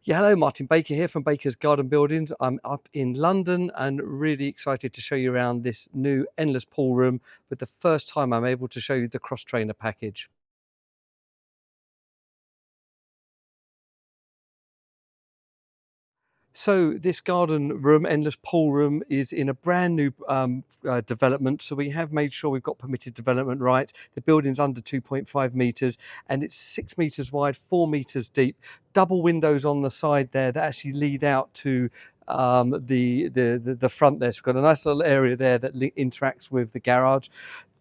Yeah, hello, Martin Baker here from Baker's Garden Buildings. I'm up in London and really excited to show you around this new endless pool room with the first time I'm able to show you the cross trainer package. So this garden room, endless pool room, is in a brand new development. So we have made sure we've got permitted development rights. The building's under 2.5 metres and it's 6 metres wide, 4 metres deep. Double windows on the side there that actually lead out to the front there. So we've got a nice little area there that interacts with the garage.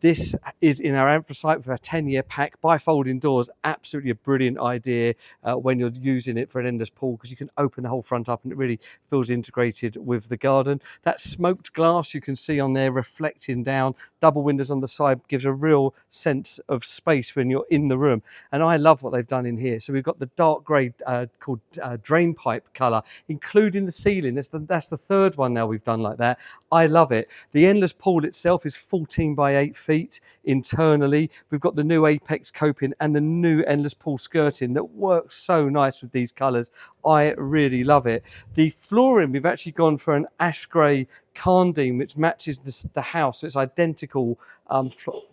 This is in our anthracite with our 10-year pack. Bifolding doors, absolutely a brilliant idea when you're using it for an endless pool, because you can open the whole front up and it really feels integrated with the garden. That smoked glass you can see on there reflecting down, double windows on the side, gives a real sense of space when you're in the room. And I love what they've done in here. So we've got the dark grey called drain pipe colour, including the ceiling. That's the third one now we've done like that. I love it. The endless pool itself is 14 by 8 feet internally. We've got the new Apex coping and the new endless pool skirting that works so nice with these colours. I really love it. The flooring, we've actually gone for an ash grey Carndean, which matches the house. So it's identical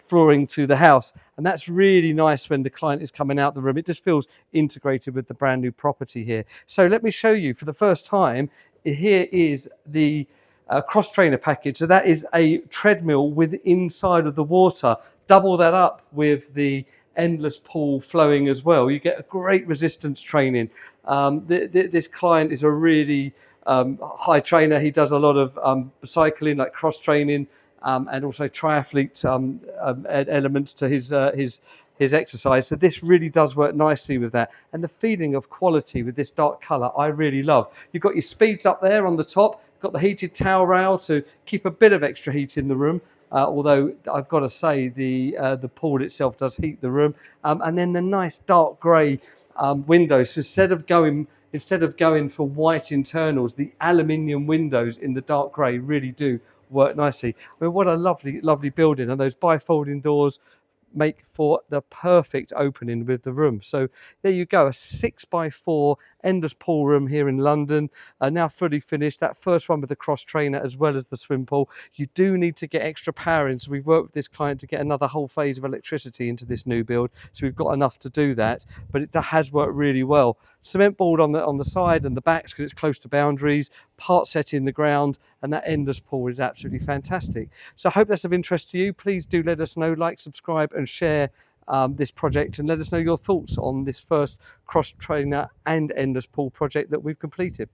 flooring to the house. And that's really nice when the client is coming out the room. It just feels integrated with the brand new property here. So let me show you for the first time. Here is the cross trainer package. So that is a treadmill with inside of the water. Double that up with the endless pool flowing as well. You get a great resistance training. This client is a really high trainer. He does a lot of cycling, like cross training, and also triathlete elements to his exercise. So this really does work nicely with that. And the feeling of quality with this dark colour, I really love. You've got your speeds up there on the top, got the heated towel rail to keep a bit of extra heat in the room. Although I've got to say the pool itself does heat the room. And then the nice dark grey windows. So instead of going for white internals, the aluminium windows in the dark grey really do work nicely. I mean, what a lovely building, and those bifolding doors make for the perfect opening with the room. So there you go, a 6x4 endless pool room here in London, now fully finished. That first one with the cross trainer as well as the swim pool. You do need to get extra power in, so we've worked with this client to get another whole phase of electricity into this new build, so we've got enough to do that, but it has worked really well. Cement board on the side and the backs because it's close to boundaries, part set in the ground, and that endless pool is absolutely fantastic. So I hope that's of interest to you. Please do let us know, like, subscribe and share this project, and let us know your thoughts on this first cross trainer and endless pool project that we've completed.